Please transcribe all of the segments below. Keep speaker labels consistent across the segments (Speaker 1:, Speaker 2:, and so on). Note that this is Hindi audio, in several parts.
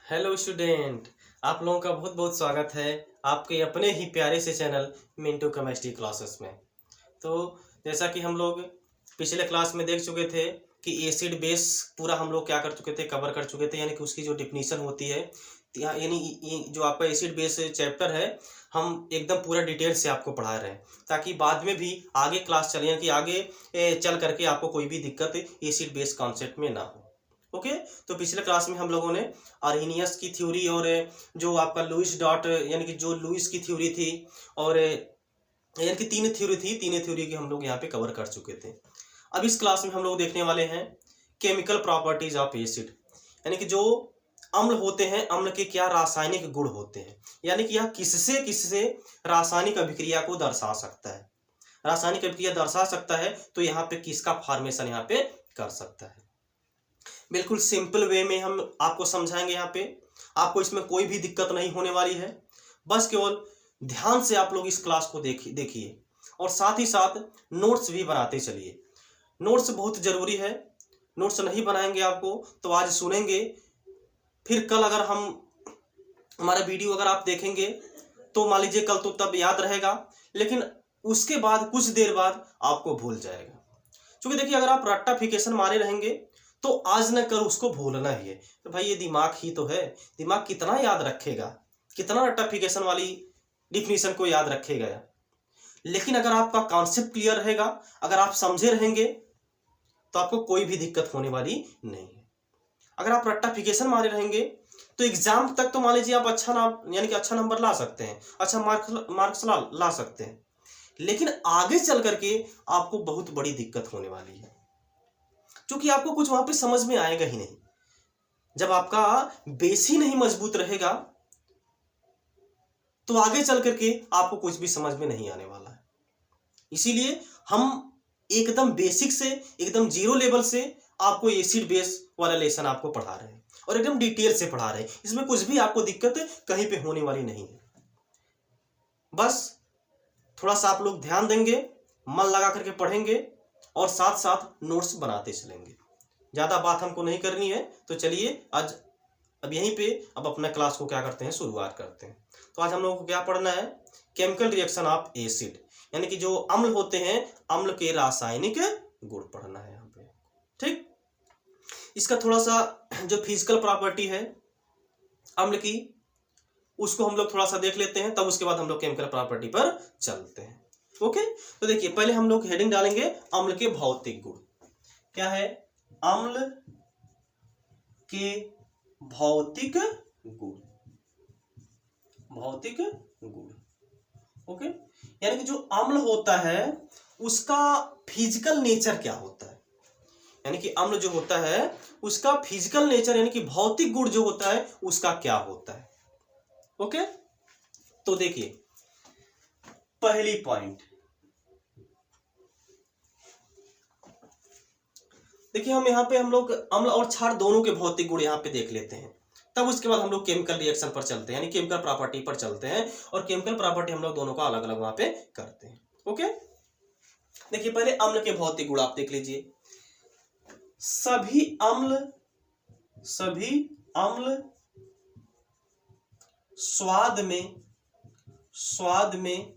Speaker 1: हेलो स्टूडेंट, आप लोगों का बहुत बहुत स्वागत है आपके अपने ही प्यारे से चैनल मिंटू केमिस्ट्री क्लासेस में। तो जैसा कि हम लोग पिछले क्लास में देख चुके थे कि एसिड बेस पूरा हम लोग क्या कर चुके थे, कवर कर चुके थे, यानी कि उसकी जो डिफिनीशन होती है, यानी ये जो आपका एसिड बेस चैप्टर है हम एकदम पूरा डिटेल से आपको पढ़ा रहे हैं ताकि बाद में भी आगे क्लास चले, यानी कि आगे चल करके आपको कोई भी दिक्कत एसिड बेस कॉन्सेप्ट में ना हो। ओके, तो पिछले क्लास में हम लोगों ने आर्हीनियस की थ्योरी और जो आपका लुईस डॉट यानी कि जो लुईस की थ्योरी थी और यानी कि तीन थ्योरी की हम लोग यहाँ पे कवर कर चुके थे। अब इस क्लास में हम लोग देखने वाले हैं केमिकल प्रॉपर्टीज ऑफ एसिड, यानी कि जो अम्ल होते हैं, अम्ल के क्या रासायनिक गुण होते हैं, यानी कि यह किससे किससे रासायनिक अभिक्रिया को दर्शा सकता है, रासायनिक अभिक्रिया दर्शा सकता है, तो यहाँ पे किसका फॉर्मेशन यहाँ पे कर सकता है। बिल्कुल सिंपल वे में हम आपको समझाएंगे। यहाँ पे आपको इसमें कोई भी दिक्कत नहीं होने वाली है, बस केवल ध्यान से आप लोग इस क्लास को देखिए और साथ ही साथ नोट्स भी बनाते चलिए। नोट्स बहुत जरूरी है, नोट्स नहीं बनाएंगे आपको तो आज सुनेंगे, फिर कल अगर हम हमारा वीडियो अगर आप देखेंगे तो मान लीजिए कल तो तब याद रहेगा, लेकिन उसके बाद कुछ देर बाद आपको भूल जाएगा। क्योंकि देखिए अगर आप रट्टाफिकेशन मारे रहेंगे तो आज न कर उसको भूलना ही है। तो भाई ये दिमाग ही तो है, दिमाग कितना याद रखेगा, कितना रट्टाफिकेशन वाली डिफिनीशन को याद रखेगा। लेकिन अगर आपका कॉन्सेप्ट क्लियर रहेगा, अगर आप समझे रहेंगे तो आपको कोई भी दिक्कत होने वाली नहीं है। अगर आप रट्टाफिकेशन मारे रहेंगे तो एग्जाम तक तो मान लीजिए आप अच्छा नाम यानी कि अच्छा नंबर ला सकते हैं, अच्छा मार्क्स ला सकते हैं, लेकिन आगे चल करके आपको बहुत बड़ी दिक्कत होने वाली है, क्योंकि आपको कुछ वहां पे समझ में आएगा ही नहीं। जब आपका बेस ही नहीं मजबूत रहेगा तो आगे चल करके आपको कुछ भी समझ में नहीं आने वाला है। इसीलिए हम एकदम बेसिक से, एकदम जीरो लेवल से आपको एसिड बेस वाला लेसन आपको पढ़ा रहे हैं और एकदम डिटेल से पढ़ा रहे हैं। इसमें कुछ भी आपको दिक्कत कहीं पे होने वाली नहीं है। बस थोड़ा सा आप लोग ध्यान देंगे, मन लगा करके पढ़ेंगे और साथ साथ नोट्स बनाते चलेंगे। ज्यादा बात हमको नहीं करनी है, तो चलिए आज अब यहीं पे अब अपना क्लास को क्या करते हैं, शुरुआत करते हैं। तो आज हम लोगों को क्या पढ़ना है, केमिकल रिएक्शन ऑफ एसिड, यानी कि जो अम्ल होते हैं, अम्ल के रासायनिक गुण पढ़ना है यहाँ पे। ठीक, इसका थोड़ा सा जो फिजिकल प्रॉपर्टी है अम्ल की, उसको हम लोग थोड़ा सा देख लेते हैं, तब उसके बाद हम लोग केमिकल प्रॉपर्टी पर चलते हैं। ओके, तो देखिए पहले हम लोग हेडिंग डालेंगे अम्ल के भौतिक गुण। क्या है, अम्ल के भौतिक गुण, भौतिक गुण। ओके, यानी कि जो अम्ल होता है उसका फिजिकल नेचर क्या होता है, यानी कि अम्ल जो होता है उसका फिजिकल नेचर यानी कि भौतिक गुण जो होता है उसका क्या होता है। ओके, तो देखिए पहली पॉइंट, देखिए हम लोग अम्ल और क्षार दोनों के भौतिक गुण यहाँ पे देख लेते हैं, तब उसके बाद हम लोग केमिकल रिएक्शन पर चलते हैं, यानी केमिकल प्रॉपर्टी पर चलते हैं, और केमिकल प्रॉपर्टी हम लोग दोनों का अलग अलग वहां पे करते हैं। ओके, देखिए पहले अम्ल के भौतिक गुण आप देख लीजिए। सभी अम्ल स्वाद में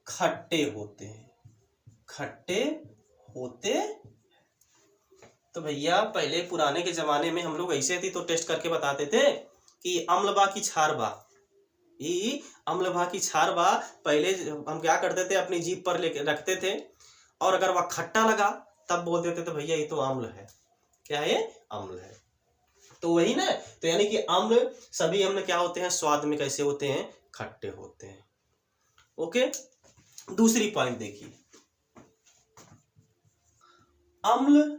Speaker 1: खट्टे होते हैं, खट्टे होते। तो भैया पहले पुराने के जमाने में हम लोग ऐसे थी तो टेस्ट करके बताते थे कि अम्ल बा की क्षार बा, ये अम्ल बा की क्षार बा। पहले हम क्या करते थे, अपनी जीभ पर लेके रखते थे और अगर वह खट्टा लगा तब बोल देते थे भैया ये तो अम्ल है। क्या है, अम्ल है। तो वही ना, तो यानी कि अम्ल, सभी अम्ल क्या होते हैं, स्वाद में कैसे होते हैं, खट्टे होते हैं। ओके, दूसरी पॉइंट देखिए, अम्ल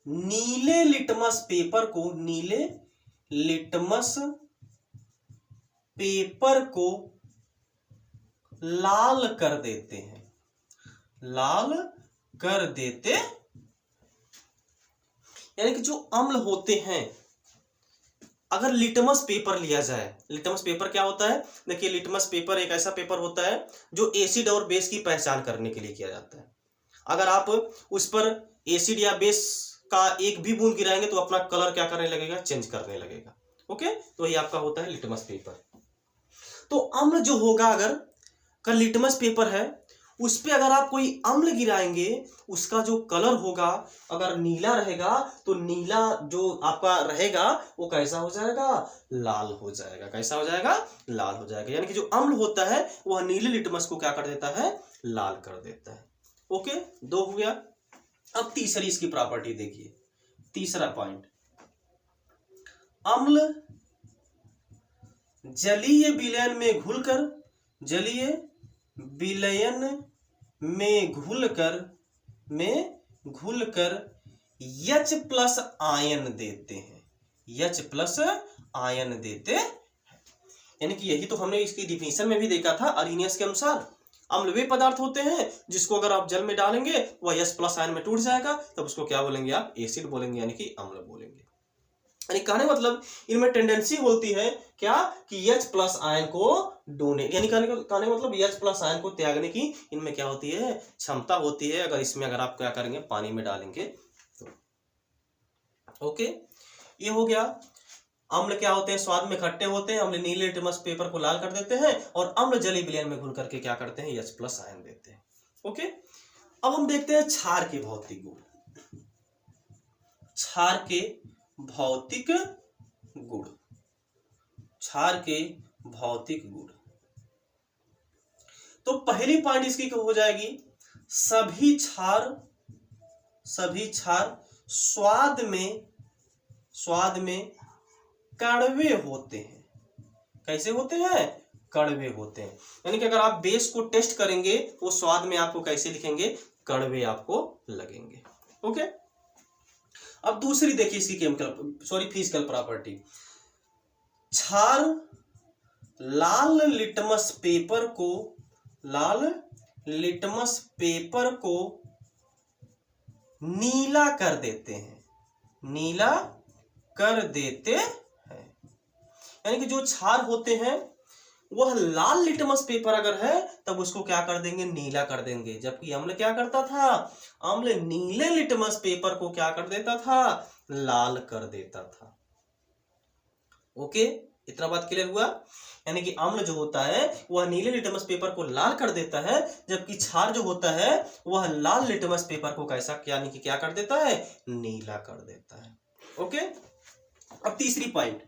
Speaker 1: नीले लिटमस पेपर को लाल कर देते हैं, लाल कर देते। यानी कि जो अम्ल होते हैं, अगर लिटमस पेपर लिया जाए, लिटमस पेपर क्या होता है, देखिए लिटमस पेपर एक ऐसा पेपर होता है जो एसिड और बेस की पहचान करने के लिए किया जाता है। अगर आप उस पर एसिड या बेस का एक भी बूंद गिराएंगे तो अपना कलर क्या करने लगेगा, चेंज करने लगेगा। ओके, तो ये आपका होता है लिटमस पेपर। तो अम्ल जो होगा, अगर का लिटमस पेपर है उस पे अगर आप कोई अम्ल गिराएंगे, उसका जो कलर होगा अगर नीला रहेगा तो नीला जो आपका रहेगा वो कैसा हो जाएगा, लाल हो जाएगा। कैसा हो जाएगा, लाल हो जाएगा। यानी कि जो अम्ल होता है वह नीले लिटमस को क्या कर देता है, लाल कर देता है। ओके, 2 हो गया। अब तीसरी इसकी प्रॉपर्टी देखिए, तीसरा पॉइंट, अम्ल जलीय विलयन में घुलकर, जलीय विलयन में घुलकर H प्लस आयन देते हैं, H प्लस आयन देते हैं। यानी कि यही तो हमने इसकी डिफिनेशन में भी देखा था अरीनियस के अनुसार। अम्ल वे पदार्थ होते हैं जिसको अगर आप जल में डालेंगे वह H प्लस आयन में टूट जाएगा, तब उसको क्या बोलेंगे आप, एसिड बोलेंगे, यानी कि अम्ल बोलेंगे। यानी कहने मतलब इनमें टेंडेंसी होती है क्या, कि H प्लस आयन को डोनेट, यानी कहने मतलब H प्लस आयन को त्यागने की इनमें क्या होती है, क्षमता होती है। अगर इसमें अगर आप क्या करेंगे, पानी में डालेंगे तो। ओके, ये हो गया। अम्ल क्या होते हैं, स्वाद में खट्टे होते हैं। अम्ल नीले लिटमस पेपर को लाल कर देते हैं, और अम्ल जलीय विलयन में घुल करके क्या करते हैं, H प्लस आयन देते हैं। ओके, अब हम देखते हैं क्षार के भौतिक गुण। क्षार के भौतिक गुण, क्षार के भौतिक गुण। तो पहली पॉइंट इसकी हो जाएगी, सभी क्षार स्वाद में कड़वे होते हैं। कैसे होते हैं, कड़वे होते हैं। यानी कि अगर आप बेस को टेस्ट करेंगे वो स्वाद में आपको कैसे लिखेंगे, कड़वे आपको लगेंगे। ओके, अब दूसरी देखिए इसकी फिजिकल प्रॉपर्टी। क्षार लाल लिटमस पेपर को नीला कर देते हैं, नीला कर देते हैं। यानी कि जो क्षार होते हैं वह लाल लिटमस पेपर अगर है तब उसको क्या कर देंगे, नीला कर देंगे। जबकि अम्ल क्या करता था, अम्ल नीले लिटमस पेपर को क्या कर देता था, लाल कर देता था। ओके, इतना बात क्लियर हुआ। यानी कि अम्ल जो होता है वह नीले लिटमस पेपर को लाल कर देता है, जबकि क्षार जो होता है वह लाल लिटमस पेपर को कैसा, यानी कि क्या कर देता है, नीला कर देता है। ओके, अब तीसरी पॉइंट,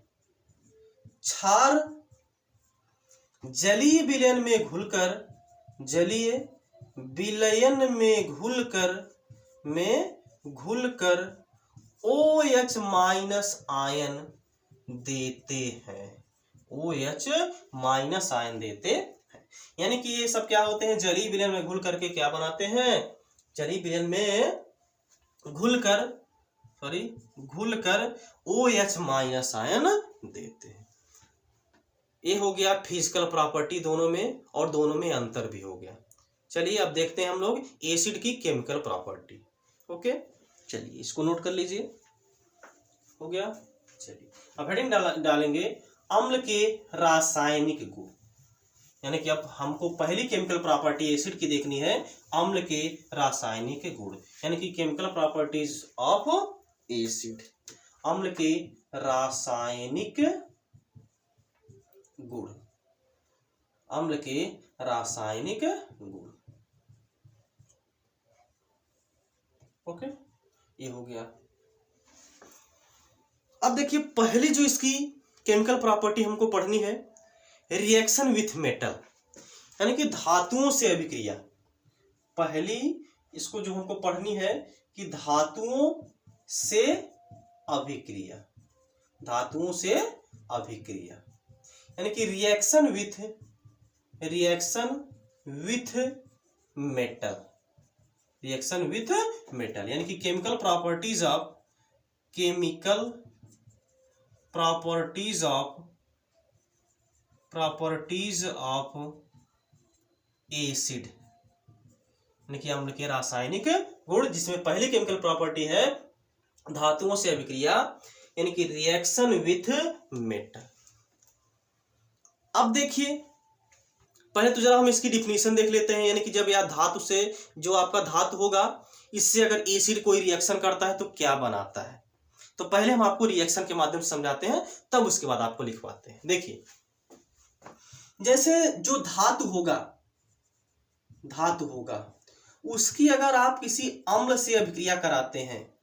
Speaker 1: क्षार जलीय विलयन में घुलकर OH माइनस आयन देते हैं, OH माइनस आयन देते हैं। यानी कि ये सब क्या होते हैं, जलीय विलयन में घुल करके क्या बनाते हैं, जलीय विलयन में घुलकर OH माइनस आयन देते हैं। ये हो गया फिजिकल प्रॉपर्टी दोनों में, और दोनों में अंतर भी हो गया। चलिए अब देखते हैं हम लोग एसिड की केमिकल प्रॉपर्टी। ओके, चलिए इसको नोट कर लीजिए, हो गया। चलिए अब हेडिंग डालेंगे अम्ल के रासायनिक गुण। यानी कि अब हमको पहली केमिकल प्रॉपर्टी एसिड की देखनी है, अम्ल के रासायनिक गुण, यानी कि केमिकल प्रॉपर्टीज ऑफ एसिड, अम्ल के रासायनिक गुण, अम्ल के रासायनिक गुण। ओके, ये हो गया। अब देखिए पहली जो इसकी केमिकल प्रॉपर्टी हमको पढ़नी है, रिएक्शन विथ मेटल, यानी कि धातुओं से अभिक्रिया। पहली इसको जो हमको पढ़नी है कि धातुओं से अभिक्रिया, धातुओं से अभिक्रिया, यानी कि reaction with metal, reaction with metal, यानी कि केमिकल प्रॉपर्टीज ऑफ एसिड, यानी कि अम्ल के रासायनिक गुण, जिसमें पहली केमिकल प्रॉपर्टी है धातुओं से अभिक्रिया, यानी कि रिएक्शन विथ मेटल। अब देखिए पहले तो जरा हम इसकी डिफिनीशन देख लेते हैं। यानी कि जब यह धातु से, जो आपका धातु होगा इससे अगर एसिड कोई रिएक्शन करता है तो क्या बनाता है। तो पहले हम आपको रिएक्शन के माध्यम से समझाते हैं, तब उसके बाद आपको लिखवाते हैं। देखिए, जैसे जो धातु होगा उसकी अगर आप किसी अम्ल से अभिक्रिया कराते हैं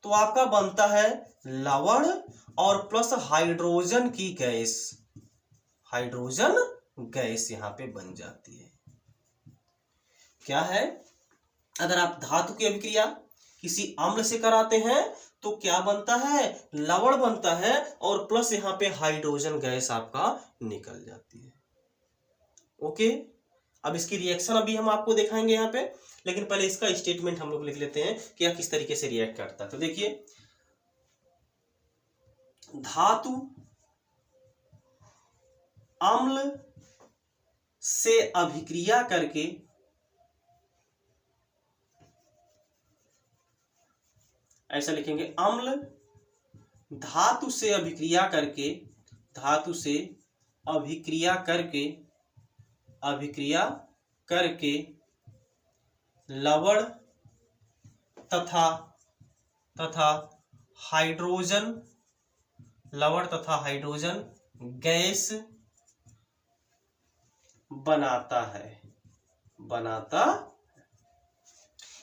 Speaker 1: तो आपका बनता है लवण और प्लस हाइड्रोजन की गैस, हाइड्रोजन गैस यहां पे बन जाती है। क्या है, अगर आप धातु की अभिक्रिया किसी अम्ल से कराते हैं तो क्या बनता है, लवण बनता है और प्लस यहां पे हाइड्रोजन गैस आपका निकल जाती है। ओके, अब इसकी रिएक्शन अभी हम आपको दिखाएंगे यहाँ पे, लेकिन पहले इसका स्टेटमेंट हम लोग लिख लेते हैं कि यह किस तरीके से रिएक्ट करता है। तो देखिए, धातु अम्ल से अभिक्रिया करके ऐसा लिखेंगे, अम्ल धातु से अभिक्रिया करके लवण तथा हाइड्रोजन गैस बनाता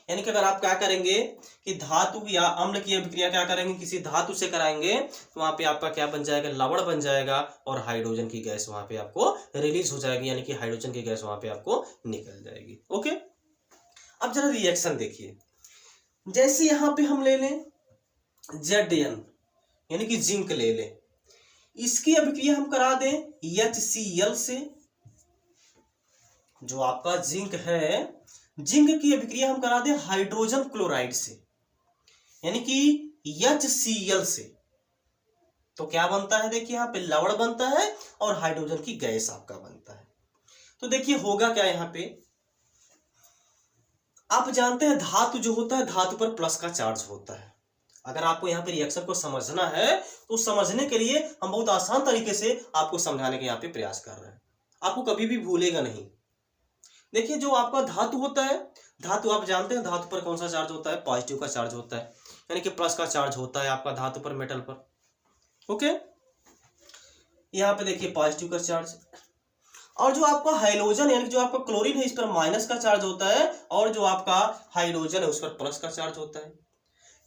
Speaker 1: यानी कि अगर आप क्या करेंगे कि धातु या अम्ल की अभिक्रिया क्या करेंगे, किसी धातु से कराएंगे तो वहां पे आपका क्या बन जाएगा, लवण बन जाएगा और हाइड्रोजन की गैस वहां पे आपको रिलीज हो जाएगी, यानी कि हाइड्रोजन की गैस वहां पे आपको निकल जाएगी। ओके, अब जरा रिएक्शन देखिए, जैसे यहां पे हम ले लें Zn यानी कि जिंक ले लें, इसकी अभिक्रिया हम करा दें HCl से। जो आपका जिंक है, जिंक की अभिक्रिया हम करा दें हाइड्रोजन क्लोराइड से, यानी कि HCl से। तो क्या बनता है, देखिए यहां पे लवण बनता है और हाइड्रोजन की गैस आपका बनता है। तो देखिए होगा क्या, यहां पे आप जानते हैं धातु जो होता है, धातु पर प्लस का चार्ज होता है। अगर आपको यहाँ पे रिएक्शन को समझना है तो समझने के लिए हम बहुत आसान तरीके से आपको समझाने के यहाँ पे प्रयास कर रहे हैं, आपको कभी भी भूलेगा नहीं। देखिए, जो आपका धातु होता है, धातु आप जानते हैं धातु पर कौन सा चार्ज होता है, पॉजिटिव का चार्ज होता है, यानी कि प्लस का चार्ज होता है आपका धातु पर, मेटल पर। ओके, यहाँ पे देखिए पॉजिटिव का चार्ज, और जो आपका हाइड्रोजन यानी कि जो आपका क्लोरीन है, इस पर माइनस का चार्ज होता है, और जो आपका हाइड्रोजन है उस पर प्लस का चार्ज होता है।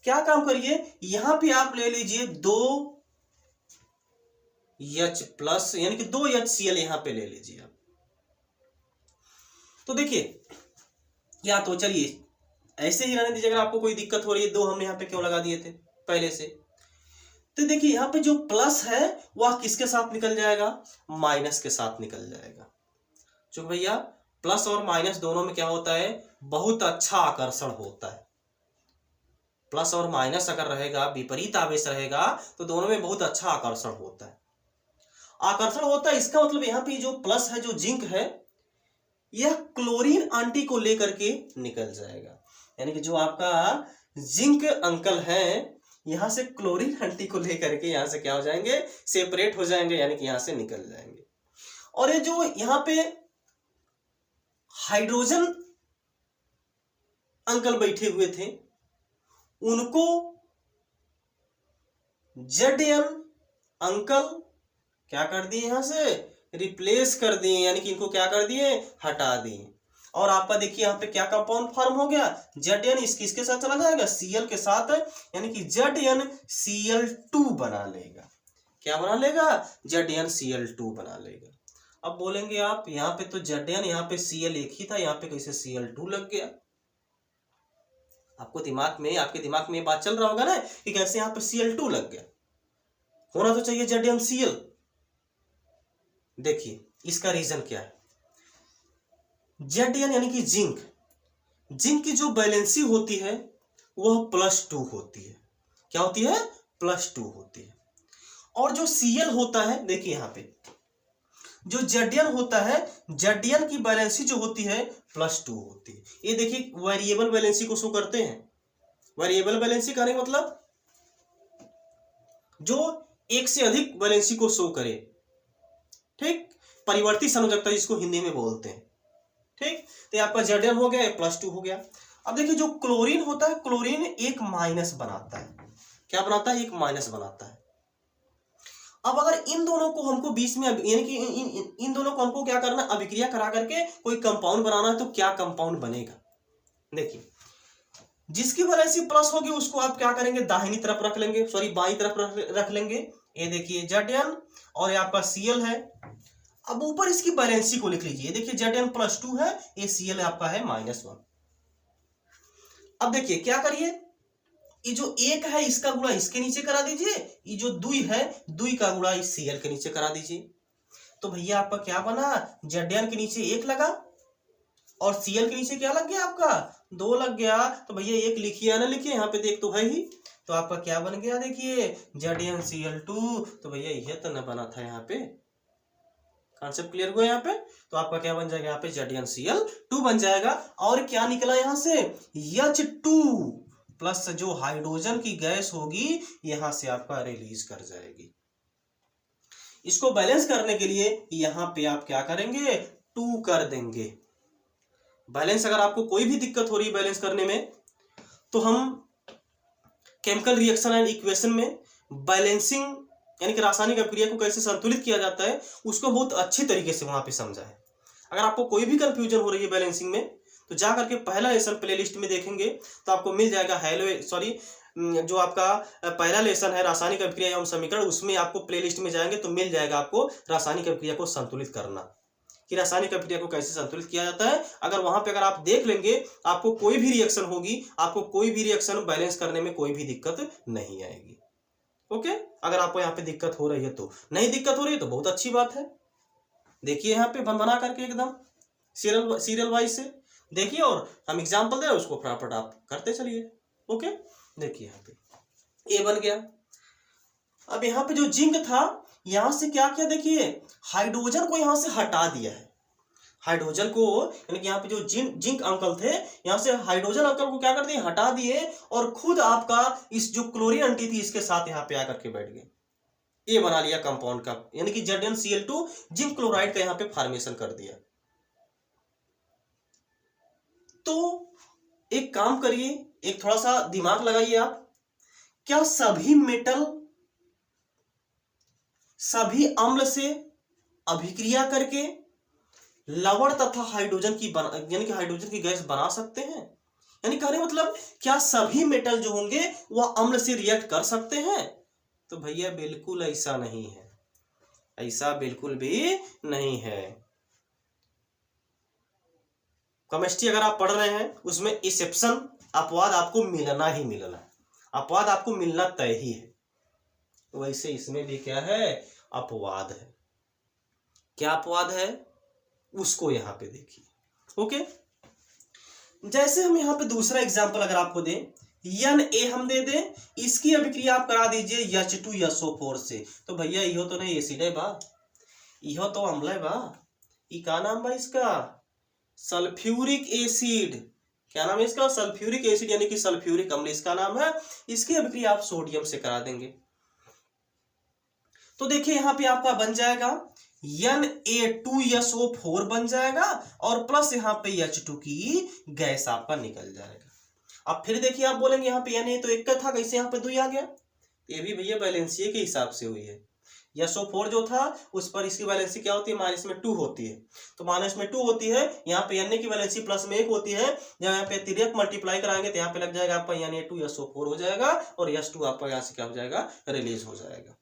Speaker 1: क्या काम करिए, यहां पे आप ले लीजिए 2H+ यानी कि 2HCl यहां पे ले लीजिए आप। तो देखिए, या तो चलिए ऐसे ही रहने दीजिए, अगर आपको कोई दिक्कत हो रही है, 2 हमने यहाँ पे क्यों लगा दिए थे पहले से। तो देखिए यहाँ पे जो प्लस है वह किसके साथ निकल जाएगा, माइनस के साथ निकल जाएगा। चूंकि भैया प्लस और माइनस दोनों में क्या होता है, बहुत अच्छा आकर्षण होता है। प्लस और माइनस अगर रहेगा, विपरीत आवेश रहेगा, तो दोनों में बहुत अच्छा आकर्षण होता है। इसका मतलब यहाँ पे जो प्लस है, जो जिंक है, यह क्लोरीन आंटी को लेकर के निकल जाएगा, यानी कि जो आपका जिंक अंकल है, यहां से क्लोरीन आंटी को लेकर के यहां से क्या हो जाएंगे, सेपरेट हो जाएंगे, यानी कि यहां से निकल जाएंगे। और ये जो यहां पे हाइड्रोजन अंकल बैठे हुए थे, उनको Zn अंकल क्या कर दिए, यहां से रिप्लेस कर दिए, यानी कि इनको क्या कर दिए, हटा दिए। और आपका देखिए यहाँ पे क्या कंपाउंड फॉर्म हो गया, Zn किसके साथ चला जाएगा, Cl के साथ, यानी कि ZnCl2 बना लेगा। क्या बना लेगा, ZnCl2 बना लेगा। अब बोलेंगे आप, यहाँ पे तो Zn, यहाँ पे Cl एक ही था, यहाँ पे कैसे Cl2 लग गया। आपके दिमाग में ये बात चल रहा होगा ना कि कैसे यहाँ पे Cl2 लग गया, होना तो चाहिए ZnCl। देखिए इसका रीजन क्या है, Zn यानी कि जिंक की जो वैलेंसी होती है वह +2 होती है। क्या होती है, +2 होती है। और जो Cl होता है, देखिए यहाँ पे जो Zn होता है, Zn की वैलेंसी जो होती है +2 होती है। ये देखिए वेरिएबल वैलेंसी को शो करते हैं। वेरिएबल वैलेंसी का नहीं मतलब जो एक से अधिक वैलेंसी को शो करे, ठीक, परिवर्ती संयोजकता जिसको हिंदी में बोलते हैं, ठीक। तो आपका Zn हो गया, +2 हो गया। अब देखिए जो क्लोरीन होता है, क्लोरीन एक माइनस बनाता है। क्या बनाता है? एक माइनस बनाता है। अब अगर इन दोनों को हमको बीच में यानी कि इन दोनों को हमको क्या करना, अभिक्रिया करा करके कोई कंपाउंड बनाना है, तो क्या कंपाउंड बनेगा? देखिए जिसकी वैलेंसी प्लस होगी उसको आप क्या करेंगे, दाहिनी तरफ रख लेंगे, सॉरी बाईं तरफ रख लेंगे। ये देखिए Zn और ये आपका Cl है। अब ऊपर इसकी वैलेंसी को लिख लीजिए। देखिए Zn +2 है, ये Cl आपका है -1। अब देखिए क्या करिए, ये जो एक है इसका गुणा इसके नीचे करा दीजिए, ये जो दुई है दुई का गुणा इस Cl के नीचे करा दीजिए। तो भैया आपका क्या बना, Zn के नीचे 1 लगा और Cl के नीचे क्या लग गया आपका, 2 लग गया। तो भैया एक लिखिए या ना लिखिए, यहाँ पे देख तो है ही, तो आपका क्या बन गया, देखिए ZnCl2। तो भैया यह तो न बना था, यहाँ पे कॉन्सेप्ट क्लियर हुआ। यहाँ पे तो आपका क्या बन जाएगा, यहाँ पे ZnCl2 बन जाएगा। और क्या निकला यहाँ से, H2 प्लस जो हाइड्रोजन की गैस होगी यहां से आपका रिलीज कर जाएगी। इसको बैलेंस करने के लिए यहां पे आप क्या करेंगे, 2 कर देंगे। बैलेंस अगर आपको कोई भी दिक्कत हो रही है बैलेंस करने में, तो हम केमिकल रिएक्शन एंड इक्वेशन में बैलेंसिंग यानी कि रासायनिक अभिक्रिया को कैसे संतुलित किया जाता है उसको बहुत अच्छी तरीके से वहां पे समझा है। अगर आपको कोई भी कंफ्यूजन हो रही है बैलेंसिंग में, तो जा करके पहला लेसन प्लेलिस्ट में देखेंगे तो आपको मिल जाएगा। जो आपका पहला लेसन है रासायनिक अभिक्रिया एवं समीकरण, उसमें आपको प्लेलिस्ट में जाएंगे तो मिल जाएगा आपको रासायनिक अभिक्रिया को संतुलित करना, कि रासायनिक अभिक्रिया को कैसे संतुलित किया जाता है। अगर वहां पे अगर आप देख लेंगे, आपको कोई भी रिएक्शन होगी, आपको कोई भी रिएक्शन बैलेंस करने में कोई भी दिक्कत नहीं आएगी। ओके, अगर आपको यहाँ पे दिक्कत हो रही है तो, नहीं दिक्कत हो रही है तो बहुत अच्छी बात है। देखिए यहाँ पे बना करके एकदम सीरियल वाइज से देखिए, और हम एग्जाम्पल दे रहे हैं उसको फटाफट आप करते चलिए। ओके, देखिए यहाँ पे ए बन गया। अब यहाँ पे जो जिंक था, यहां से क्या किया, देखिए हाइड्रोजन को यहां से हटा दिया है। हाइड्रोजन को यानी कि यहाँ पे जो जिंक अंकल थे, यहां से हाइड्रोजन अंकल को क्या कर दिए, हटा दिए, और खुद आपका इस जो क्लोरीन एंटी थी इसके साथ यहाँ पे आकर के बैठ गए। ये बना लिया कंपाउंड का, यानी कि ZnCl2 जिंक क्लोराइड का यहाँ पे फॉर्मेशन कर दिया। तो एक काम करिए, एक थोड़ा सा दिमाग लगाइए आप, क्या सभी मेटल सभी अम्ल से अभिक्रिया करके लवण तथा हाइड्रोजन की यानी कि हाइड्रोजन की गैस बना सकते हैं? यानी कहने मतलब क्या सभी मेटल जो होंगे वह अम्ल से रिएक्ट कर सकते हैं? तो भैया बिल्कुल ऐसा नहीं है, ऐसा बिल्कुल भी नहीं है। केमिस्ट्री अगर आप पढ़ रहे हैं उसमें एक्सेप्शन, अपवाद आपको मिलना ही मिलना है, अपवाद आपको मिलना तय ही है। वैसे इसमें भी क्या है, अपवाद है। क्या अपवाद है उसको यहां पे देखिए। ओके, जैसे हम यहां पे दूसरा एग्जांपल अगर आपको दें, Na हम दे दें, इसकी अभिक्रिया आप करा दीजिए H2SO4 से। तो भैया इहो तो नहीं एसिड है बा, इहो तो अम्ल है बा। ई का नाम बा इसका, सल्फ्यूरिक एसिड। क्या नाम है इसका, सल्फ्यूरिक एसिड यानी कि सल्फ्यूरिक अम्ल इसका नाम है। इसकी अभिक्रिया आप सोडियम से करा देंगे। तो देखिए यहां पे आपका बन जाएगा Na2SO4 बन जाएगा, और प्लस यहाँ पे H2 की गैस आपका निकल जाएगा। अब फिर देखिए आप बोलेंगे यहाँ पे Na तो एक का था, कैसे यहाँ पे 2 आ गया? ये भी भैया बैलेंसी के हिसाब से हुई है। SO4 जो था उस पर इसकी वैलेंसी क्या होती है, -2 होती है। तो -2 होती है, यहाँ पे Na की वैलेंसी +1 होती है। जब यहाँ पे तिर्यक मल्टीप्लाई कराएंगे तो यहाँ पे लग जाएगा आपका Na2SO4 हो जाएगा, और H2 आपका यहाँ से क्या हो जाएगा, रिलीज हो जाएगा।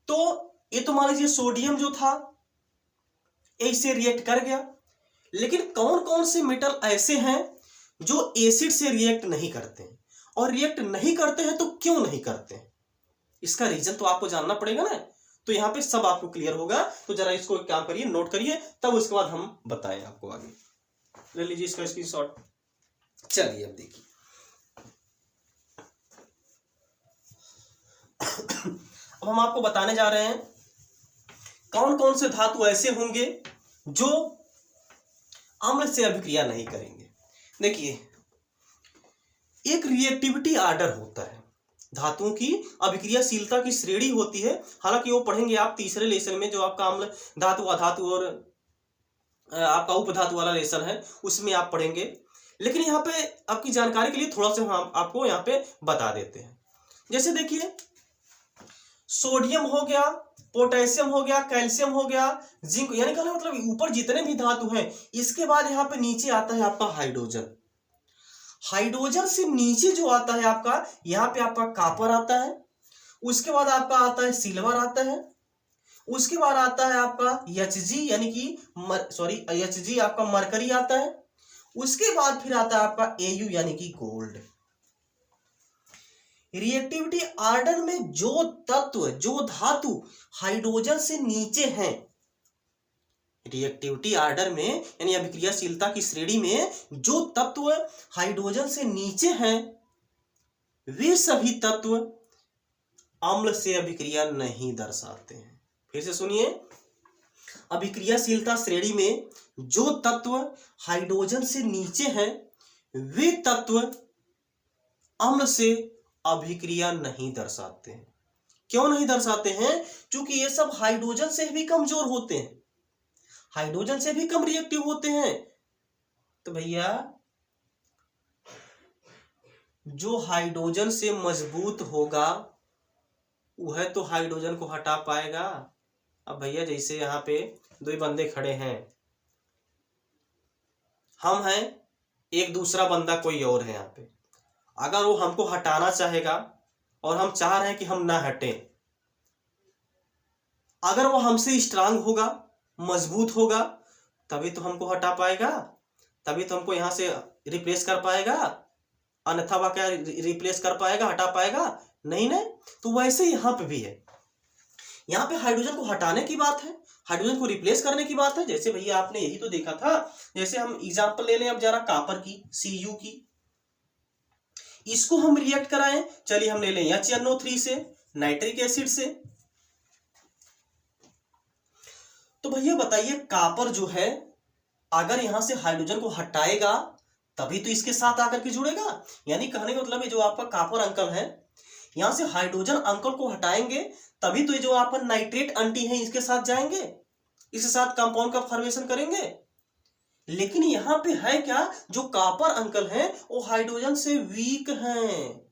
Speaker 1: तो ये तो मान लीजिए सोडियम जो था इससे रिएक्ट कर गया, लेकिन कौन कौन से मेटल ऐसे हैं जो एसिड से रिएक्ट नहीं करते हैं? और रिएक्ट नहीं करते हैं तो क्यों नहीं करते हैं, इसका रीजन तो आपको जानना पड़ेगा ना। तो यहां पे सब आपको क्लियर होगा। तो जरा इसको एक काम करिए, नोट करिए, तब उसके बाद हम बताएं आपको आगे। ले लीजिए इसका स्क्रीनशॉट। चलिए अब देखिए अब हम आपको बताने जा रहे हैं कौन कौन से धातु ऐसे होंगे जो अम्ल से अभिक्रिया नहीं करेंगे। देखिए एक रिएक्टिविटी आर्डर होता है, धातुओं की अभिक्रियाशीलता की श्रेणी होती है। हालांकि वो पढ़ेंगे आप तीसरे लेसन में, जो आपका अम्ल धातु, अधातु और आपका उपधातु वाला लेसन है, उसमें आप पढ़ेंगे। लेकिन यहाँ पे आपकी जानकारी के लिए थोड़ा सा हम आपको यहाँ पे बता देते हैं। जैसे देखिए, सोडियम हो गया, पोटेशियम हो गया, कैल्शियम हो गया, जिंक, यानी कहने मतलब ऊपर जितने भी धातु हैं, इसके बाद यहाँ पे नीचे आता है आपका हाइड्रोजन। हाइड्रोजन से नीचे जो आता है आपका, यहाँ पे आपका कॉपर आता है, उसके बाद आपका आता है सिल्वर आता है, उसके बाद आता है आपका Hg यानी कि Hg आपका मरकरी आता है, उसके बाद फिर आता है आपका Au यानी कि गोल्ड। रिएक्टिविटी ऑर्डर में जो तत्व, जो धातु हाइड्रोजन से नीचे हैं, रिएक्टिविटी ऑर्डर में यानी अभिक्रियाशीलता की श्रेणी में जो तत्व हाइड्रोजन से नीचे हैं, वे सभी तत्व अम्ल से अभिक्रिया नहीं दर्शाते हैं। फिर से सुनिए, अभिक्रियाशीलता श्रेणी में जो तत्व हाइड्रोजन से नीचे हैं, वे तत्व अम्ल से अभिक्रिया नहीं दर्शाते हैं। क्यों नहीं दर्शाते हैं? क्योंकि ये सब हाइड्रोजन से भी कमजोर होते हैं, हाइड्रोजन से भी कम रिएक्टिव होते हैं। तो भैया जो हाइड्रोजन से मजबूत होगा वह तो हाइड्रोजन को हटा पाएगा। अब भैया जैसे यहाँ पे दो बंदे खड़े हैं, हम हैं, एक दूसरा बंदा कोई और है यहाँ पे, अगर वो हमको हटाना चाहेगा और हम चाह रहे हैं कि हम ना हटें, अगर वो हमसे स्ट्रांग होगा, मजबूत होगा, तभी तो हमको हटा पाएगा, तभी तो हमको यहाँ से रिप्लेस कर पाएगा। अन्यथा वह क्या रिप्लेस कर पाएगा, हटा पाएगा? नहीं नहीं। तो वैसे यहाँ पे भी है, यहाँ पे हाइड्रोजन को हटाने की बात है, हाइड्रोजन को रिप्लेस करने की बात है। जैसे भैया आपने यही तो देखा था, जैसे हम एग्जांपल ले लें अब जरा कॉपर की, Cu की, इसको हम रिएक्ट कराएं। चलिए हम ले लें HNO3 से, नाइट्रिक एसिड से। तो भैया बताइए, कॉपर जो है अगर यहां से हाइड्रोजन को हटाएगा तभी तो इसके साथ आकर के जुड़ेगा। यानी कहने का मतलब है जो आपका कॉपर अंकल है, यहां से हाइड्रोजन अंकल को हटाएंगे तभी तो ये जो आपका नाइट्रेट एंटी है इसके साथ जाएंगे, इसके साथ कंपाउंड का फॉर्मेशन करेंगे। लेकिन यहां पे है क्या, जो कॉपर अंकल हैं वो हाइड्रोजन से वीक हैं।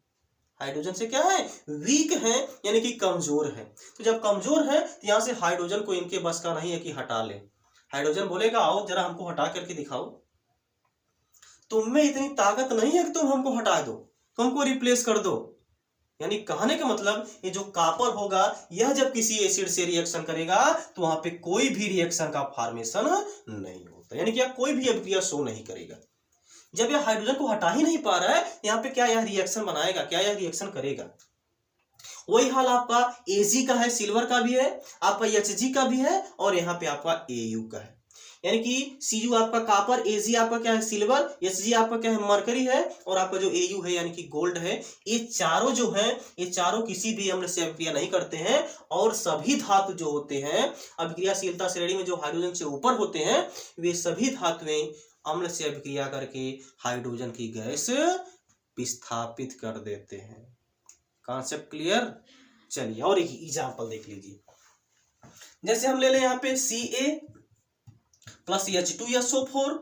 Speaker 1: हाइड्रोजन से क्या है? वीक है, यानी कि कमजोर है। तो जब कमजोर है तो यहां से हाइड्रोजन को इनके बस का नहीं है कि हटा ले। हाइड्रोजन बोलेगा आओ जरा हमको हटा करके दिखाओ, तुम में इतनी ताकत नहीं है कि तुम हमको हटा दो, तुमको रिप्लेस कर दो। यानी कहने का मतलब ये जो कॉपर होगा यह जब किसी एसिड से रिएक्शन करेगा तो वहां पे कोई भी रिएक्शन का फॉर्मेशन नहीं होता, यानी कि कोई भी अभिक्रिया शो नहीं करेगा। जब यह हाइड्रोजन को हटा ही नहीं पा रहा है, यहाँ पे क्या यह रिएक्शन बनाएगा, क्या यह रिएक्शन करेगा? वही हाल आपका Ag का है, सिल्वर का भी है, आपका Hg का भी है, और यहाँ पे आपका Au का है। यानी कि Cu आपका कॉपर, Ag आपका क्या है सिल्वर, Hg आपका क्या है मरकरी है, और आपका जो Au है यानी कि गोल्ड है। ये चारों जो है, ये चारों किसी भी अम्ल से अभिक्रिया नहीं करते हैं, और सभी धातु जो होते हैं अभिक्रियाशीलता श्रेणी में जो हाइड्रोजन से ऊपर होते हैं, वे सभी धातुएं अम्ल से अभिक्रिया करके हाइड्रोजन की गैस विस्थापित कर देते हैं। Concept clear? चलिए और एक एग्जांपल देख लीजिए। जैसे हम ले लें यहाँ पे Ca प्लस H2SO4,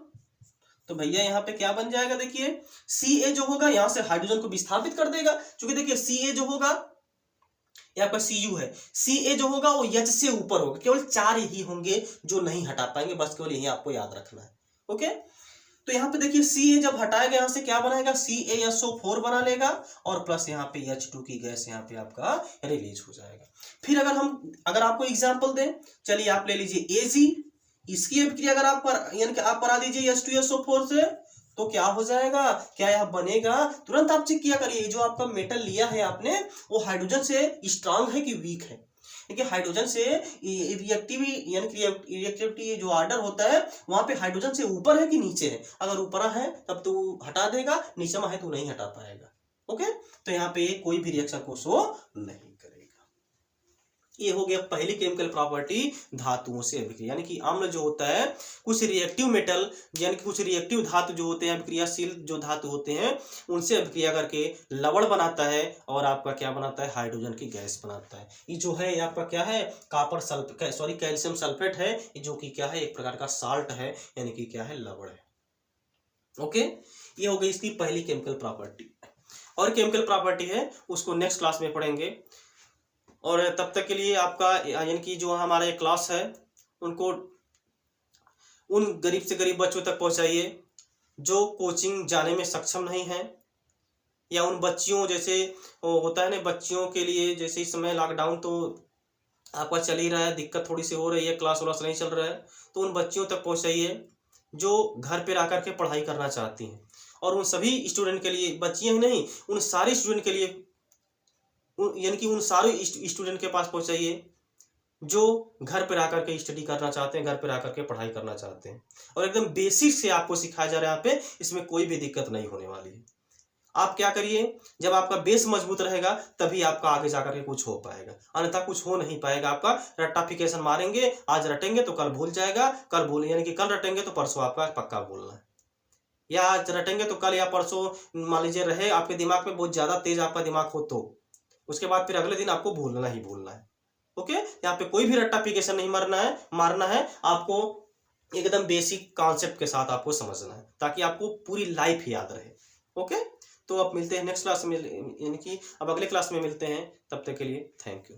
Speaker 1: तो भैया यहाँ पे क्या बन जाएगा? देखिए Ca जो होगा यहाँ से हाइड्रोजन को विस्थापित कर देगा, क्योंकि देखिए Ca जो होगा यहाँ पर Cu है, Ca जो होगा वो H से ऊपर होगा। केवल 4 ही होंगे जो नहीं हटा पाएंगे, बस केवल यही आपको याद रखना है। ओके, तो यहाँ पे देखिए Ca जब हटाएगा यहाँ से क्या बनाएगा? CaSO4 बना लेगा, और प्लस यहाँ पे H2 की गैस यहाँ पे आपका रिलीज हो जाएगा। फिर अगर आपको एग्जांपल दें, चलिए आप ले लीजिए Ag, इसकी अभिक्रिया अगर यानी कि आप करा दीजिए H2SO4 से, तो क्या हो जाएगा? क्या यह बनेगा? तुरंत आप चेक किया करिए, जो आपका मेटल लिया है आपने वो हाइड्रोजन से स्ट्रांग है कि वीक है। देखिए हाइड्रोजन से रिएक्टिविटी जो ऑर्डर होता है वहां पे हाइड्रोजन से ऊपर है कि नीचे है। अगर ऊपर है तब तो हटा देगा, नीचे में है तो नहीं हटा पाएगा। ओके, तो यहाँ पे कोई भी रिएक्शन को शो नहीं करेगा। ये हो गया पहली केमिकल प्रॉपर्टी धातुओं से अभिक्रिया, यानी कि अम्ल जो होता है कुछ रिएक्टिव मेटल यानी कि कुछ रिएक्टिव धातु जो होते हैं, अभिक्रियाशील जो धातु होते हैं, उनसे अभिक्रिया करके लवण बनाता है और आपका क्या बनाता है, हाइड्रोजन की गैस बनाता है। ये जो है ये आपका क्या है, कैल्शियम सल्फेट है, जो कि क्या है, एक प्रकार का साल्ट है, यानी कि क्या है, लवण है। ओके, ये हो गई इसकी पहली केमिकल प्रॉपर्टी। और केमिकल प्रॉपर्टी है उसको नेक्स्ट क्लास में पढ़ेंगे। और तब तक के लिए आपका यानी कि जो हमारा ये क्लास है उनको उन गरीब से गरीब बच्चों तक पहुंचाइए जो कोचिंग जाने में सक्षम नहीं है, या उन बच्चियों जैसे होता है ना, बच्चियों के लिए जैसे इस समय लॉकडाउन तो आपका चल ही रहा है, दिक्कत थोड़ी सी हो रही है, क्लास व्लास नहीं चल रहा है, तो उन बच्चियों तक पहुंचाइए जो घर पे रह करके पढ़ाई करना चाहती हैं। और उन सभी स्टूडेंट के लिए, बच्चियां ही नहीं, उन सारे स्टूडेंट के लिए, यानी कि उन सारे स्टूडेंट के पास पहुंचाइए जो घर पर आकर के स्टडी करना चाहते हैं, घर पर आकर के पढ़ाई करना चाहते हैं। और एकदम बेसिक से आपको सिखाया जा रहा है यहाँ पे, इसमें कोई भी दिक्कत नहीं होने वाली है। आप क्या करिए, जब आपका बेस मजबूत रहेगा तभी आपका आगे जाकर के कुछ हो पाएगा, अन्यथा कुछ हो नहीं पाएगा। आपका रट्टाफिकेशन मारेंगे, आज रटेंगे तो कल भूल जाएगा, कल भूल यानी कि कल रटेंगे तो परसों आपका पक्का भूलना है, या आज रटेंगे तो कल या परसों मान लीजिए रहे आपके दिमाग में बहुत ज्यादा तेज आपका दिमाग हो तो उसके बाद फिर अगले दिन आपको भूलना ही भूलना है। ओके, यहाँ पे कोई भी रट्टाफिकेशन नहीं मारना है आपको, एकदम बेसिक कॉन्सेप्ट के साथ आपको समझना है ताकि आपको पूरी लाइफ याद रहे। ओके, तो अब मिलते हैं नेक्स्ट क्लास में, यानी कि अब अगले क्लास में मिलते हैं, तब तक के लिए थैंक यू।